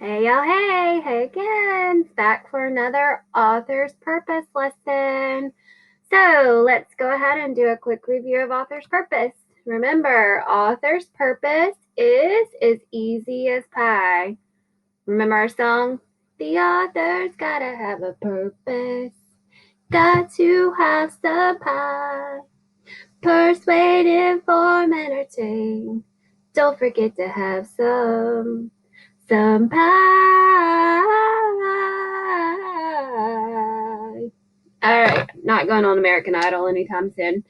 Hey y'all, hey again. Back for another Author's Purpose lesson. So let's go ahead and do a quick review of Author's Purpose. Remember, Author's Purpose is as easy as pie. Remember our song? The author's gotta have a purpose. Got to have some pie. Persuade, inform, entertain. Don't forget to have some pie. All right, not going on American Idol anytime soon.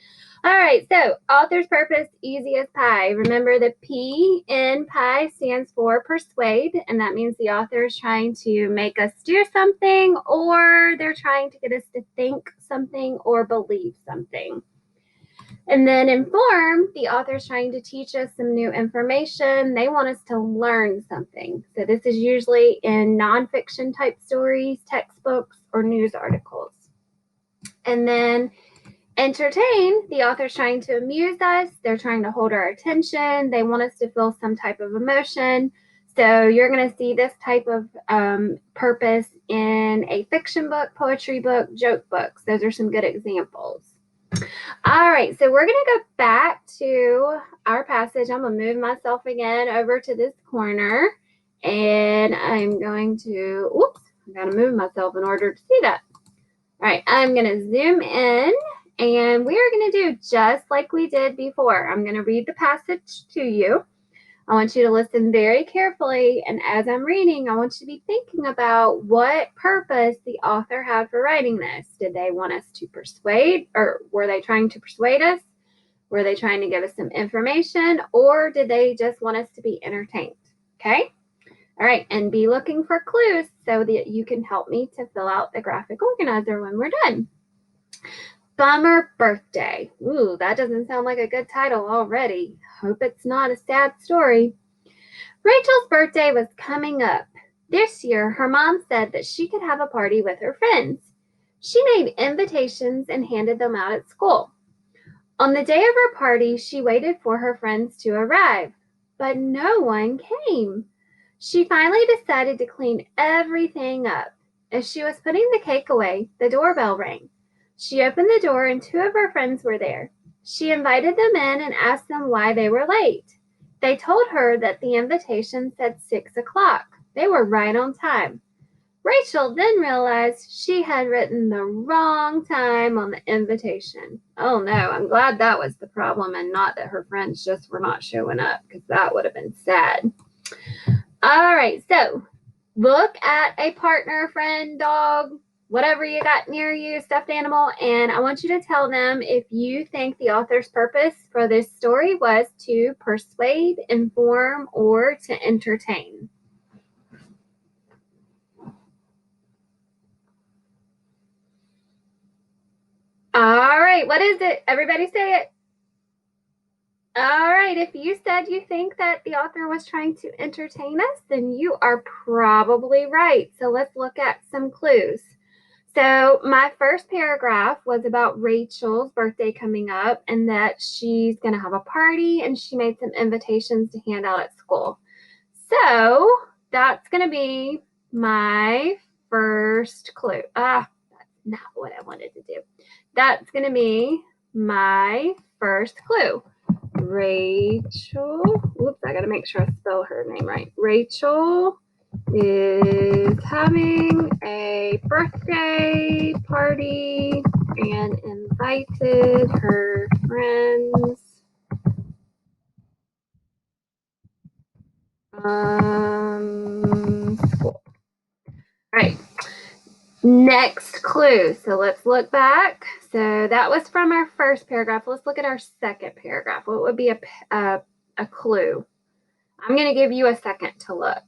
All right, so author's purpose, easy as pie. Remember the P in pie stands for persuade, and that means the author is trying to make us do something, or they're trying to get us to think something or believe something. And then inform, the author's trying to teach us some new information. They want us to learn something. So this is usually in nonfiction type stories, textbooks, or news articles. And then entertain, the author's trying to amuse us. They're trying to hold our attention. They want us to feel some type of emotion. So you're going to see this type of purpose in a fiction book, poetry book, joke books. Those are some good examples. All right, so we're going to go back to our passage. I'm going to move myself again over to this corner, and I'm going to, oops, I got to move myself in order to see that. All right, I'm going to zoom in, and we are going to do just like we did before. I'm going to read the passage to you. I want you to listen very carefully, and as I'm reading, I want you to be thinking about what purpose the author had for writing this. Did they want us to persuade, or were they trying to persuade us? Were they trying to give us some information, or did they just want us to be entertained? Okay? All right, and be looking for clues so that you can help me to fill out the graphic organizer when we're done. Bummer Birthday. Ooh, that doesn't sound like a good title already. Hope it's not a sad story. Rachel's birthday was coming up. This year, her mom said that she could have a party with her friends. She made invitations and handed them out at school. On the day of her party, she waited for her friends to arrive, but no one came. She finally decided to clean everything up. As she was putting the cake away, the doorbell rang. She opened the door and two of her friends were there. She invited them in and asked them why they were late. They told her that the invitation said 6 o'clock. They were right on time. Rachel then realized she had written the wrong time on the invitation. Oh no, I'm glad that was the problem and not that her friends just were not showing up, because that would have been sad. All right, so look at a partner, friend, dog, whatever you got near you, stuffed animal, and I want you to tell them if you think the author's purpose for this story was to persuade, inform, or to entertain. All right, what is it? Everybody say it. All right, if you said you think that the author was trying to entertain us, then you are probably right. So let's look at some clues. So my first paragraph was about Rachel's birthday coming up and that she's going to have a party and she made some invitations to hand out at school. So that's going to be my first clue. That's not what I wanted to do. That's going to be my first clue. Rachel, whoops, I got to make sure I spell her name right. Rachel is having a birthday party and invited her friends from school. All right, next clue. So let's look back. So that was from our first paragraph. Let's look at our second paragraph. What would be a clue? I'm going to give you a second to look.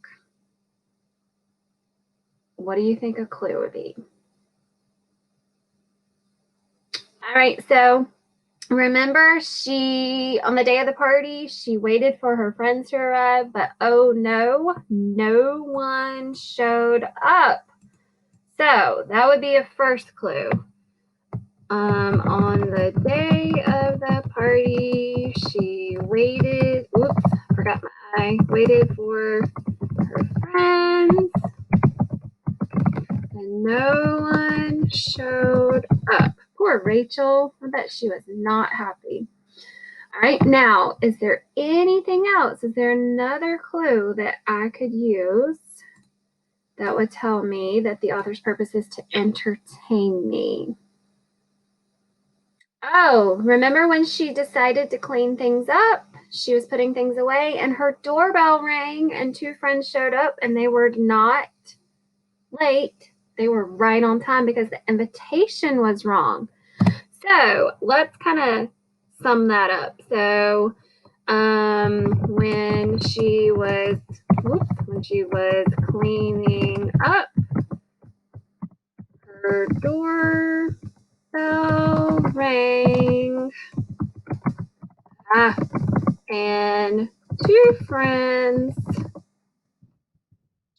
What do you think a clue would be? All right, so remember, on the day of the party, she waited for her friends to arrive, but oh no, no one showed up. So that would be a first clue. On the day of the party, she waited, whoops, forgot my eye, waited for her friends No one showed up. Poor Rachel. I bet she was not happy. All right, now, is there anything else? Is there another clue that I could use that would tell me that the author's purpose is to entertain me? Oh, remember when she decided to clean things up? She was putting things away and her doorbell rang and two friends showed up and they were not late. They were right on time because the invitation was wrong. So let's kind of sum that up. So when she was cleaning up, her doorbell rang. And two friends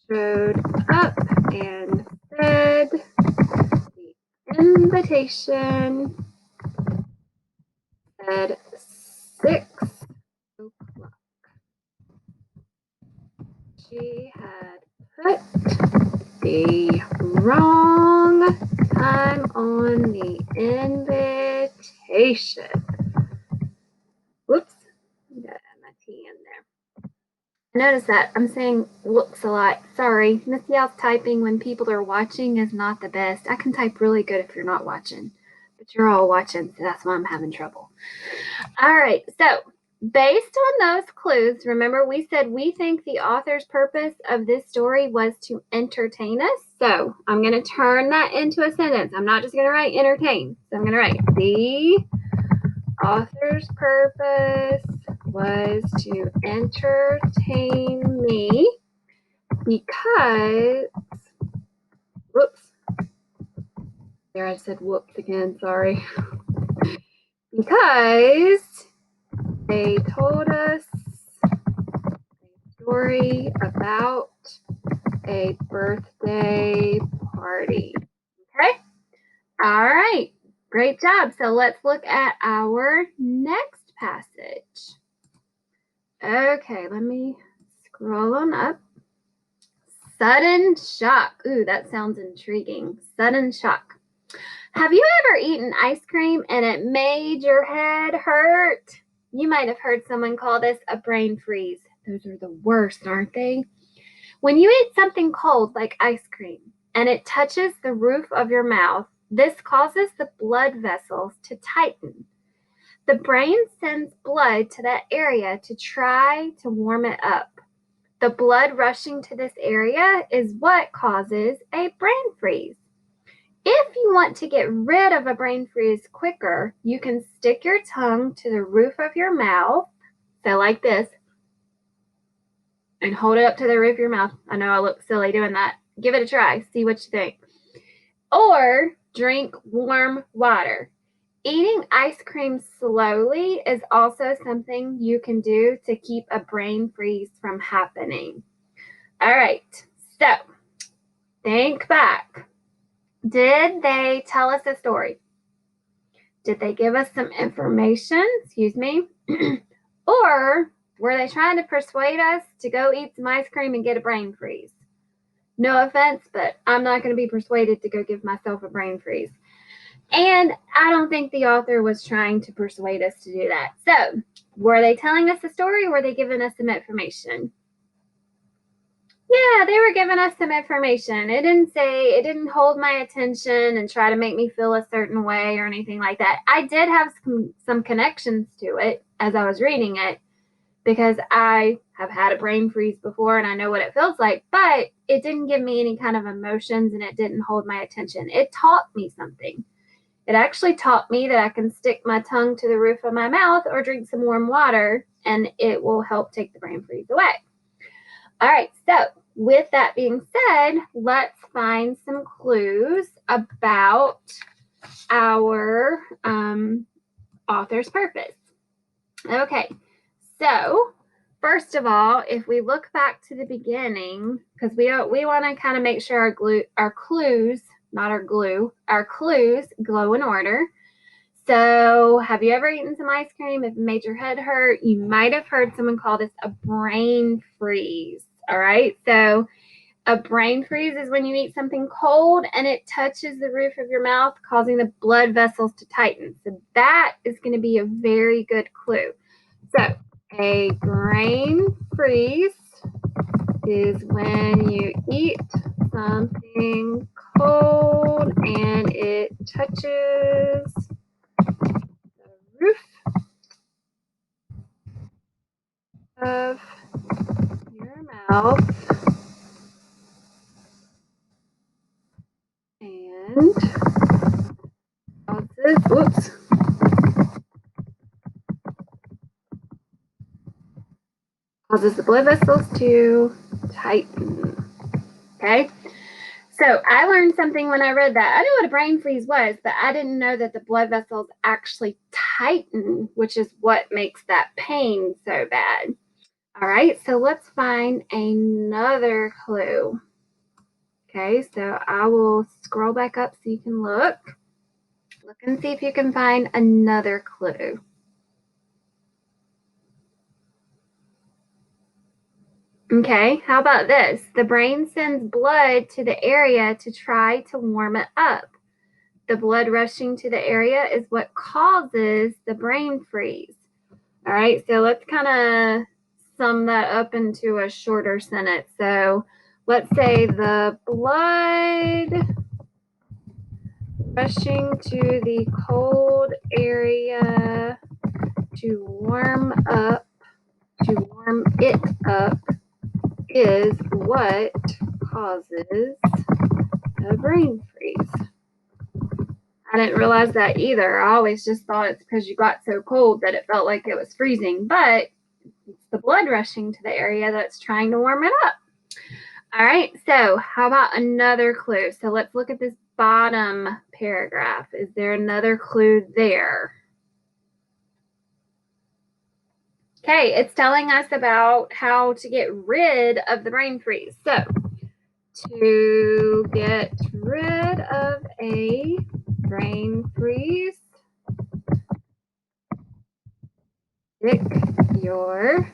showed up and said the invitation said 6 o'clock. She had put the wrong time on the invitation. Whoops, I got my T in there. Notice that I'm saying looks a lot. Sorry, Miss Yale's typing when people are watching is not the best. I can type really good if you're not watching, but you're all watching, so that's why I'm having trouble. All right, so based on those clues, remember we said we think the author's purpose of this story was to entertain us. So I'm going to turn that into a sentence. I'm not just going to write entertain. So I'm going to write the author's purpose was to entertain me because, whoops, there I said whoops again, sorry. Because they told us a story about a birthday party. Okay? All right. Great job. So let's look at our next passage. Okay, let me scroll on up. Sudden shock. Ooh, that sounds intriguing. Sudden shock. Have you ever eaten ice cream and it made your head hurt? You might have heard someone call this a brain freeze. Those are the worst, aren't they? When you eat something cold like ice cream and it touches the roof of your mouth, this causes the blood vessels to tighten. The brain sends blood to that area to try to warm it up. The blood rushing to this area is what causes a brain freeze. If you want to get rid of a brain freeze quicker, you can stick your tongue to the roof of your mouth, so like this, and hold it up to the roof of your mouth. I know I look silly doing that. Give it a try. See what you think. Or drink warm water. Eating ice cream slowly is also something you can do to keep a brain freeze from happening. All right, so think back. Did they tell us a story? Did they give us some information? Or were they trying to persuade us to go eat some ice cream and get a brain freeze? No offense, but I'm not going to be persuaded to go give myself a brain freeze. And I don't think the author was trying to persuade us to do that. So, were they telling us a story or were they giving us some information? Yeah, they were giving us some information. It didn't hold my attention and try to make me feel a certain way or anything like that. I did have some connections to it as I was reading it because I have had a brain freeze before and I know what it feels like, but it didn't give me any kind of emotions and it didn't hold my attention. It taught me something. It actually taught me that I can stick my tongue to the roof of my mouth or drink some warm water and it will help take the brain freeze away. All right, so with that being said, let's find some clues about our author's purpose. Okay, so first of all, if we look back to the beginning, because we want to kind of make sure our clues glow in order. So have you ever eaten some ice cream? If it made your head hurt, you might have heard someone call this a brain freeze. All right. So A brain freeze is when you eat something cold and it touches the roof of your mouth, causing the blood vessels to tighten. So that is going to be a very good clue. So a brain freeze is when you eat something cold and it touches the roof of your mouth and causes the blood vessels to tighten. Okay, so I learned something when I read that. I knew what a brain freeze was, but I didn't know that the blood vessels actually tighten, which is what makes that pain so bad. All right, so let's find another clue. Okay, so I will scroll back up so you can look. Look and see if you can find another clue. Okay, how about this? The brain sends blood to the area to try to warm it up. The blood rushing to the area is what causes the brain freeze. All right, so let's kind of sum that up into a shorter sentence. So let's say the blood rushing to the cold area to warm it up is what causes a brain freeze. I didn't realize that either. I always just thought it's because you got so cold that it felt like it was freezing, but it's the blood rushing to the area that's trying to warm it up. All right, so how about another clue? So let's look at this bottom paragraph. Is there another clue there? Okay, it's telling us about how to get rid of the brain freeze. So to get rid of a brain freeze, stick your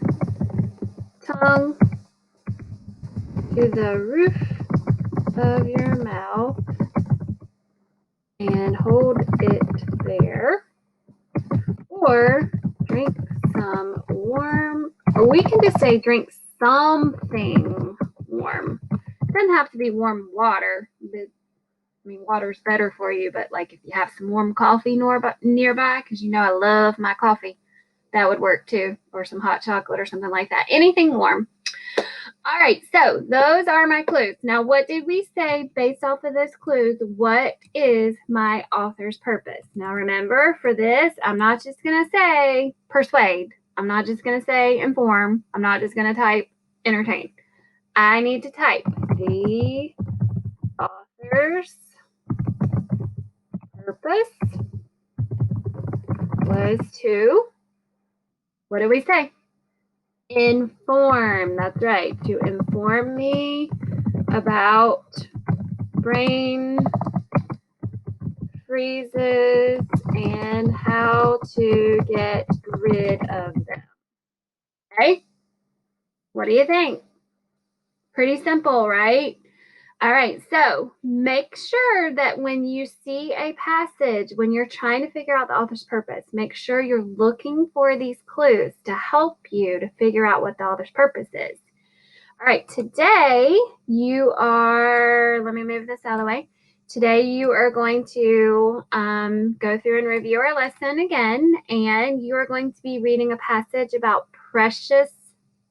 tongue to the roof of your mouth and hold it there, or drink some warm, or we can just say drink something warm. It doesn't have to be warm water. I mean, water's better for you, but like if you have some warm coffee nearby, because you know I love my coffee, that would work too, or some hot chocolate or something like that. Anything warm. All right, so those are my clues. Now, what did we say based off of those clues? What is my author's purpose? Now, remember, for this, I'm not just going to say persuade. I'm not just going to say inform. I'm not just going to type entertain. I need to type the author's purpose was to, what did we say? Inform. That's right. To inform me about brain freezes and how to get rid of them. Okay? What do you think? Pretty simple, right? All right, so make sure that when you see a passage, when you're trying to figure out the author's purpose, make sure you're looking for these clues to help you to figure out what the author's purpose is. All right, today you are, let me move this out of the way. Today you are going to go through and review our lesson again, and you are going to be reading a passage about precious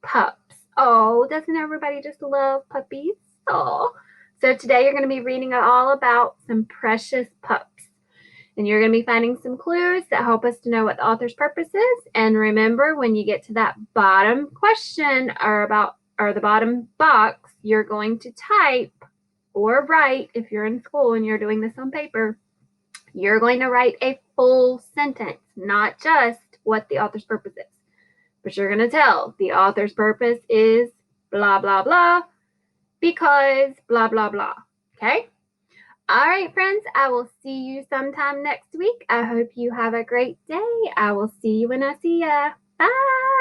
pups. Oh, doesn't everybody just love puppies? Oh. So today you're going to be reading all about some precious pups. And you're going to be finding some clues that help us to know what the author's purpose is. And remember, when you get to that bottom question or the bottom box, you're going to type or write, if you're in school and you're doing this on paper, you're going to write a full sentence, not just what the author's purpose is. But you're going to tell the author's purpose is blah, blah, blah, because blah, blah, blah. Okay? All right, friends, I will see you sometime next week. I hope you have a great day. I will see you when I see ya. Bye.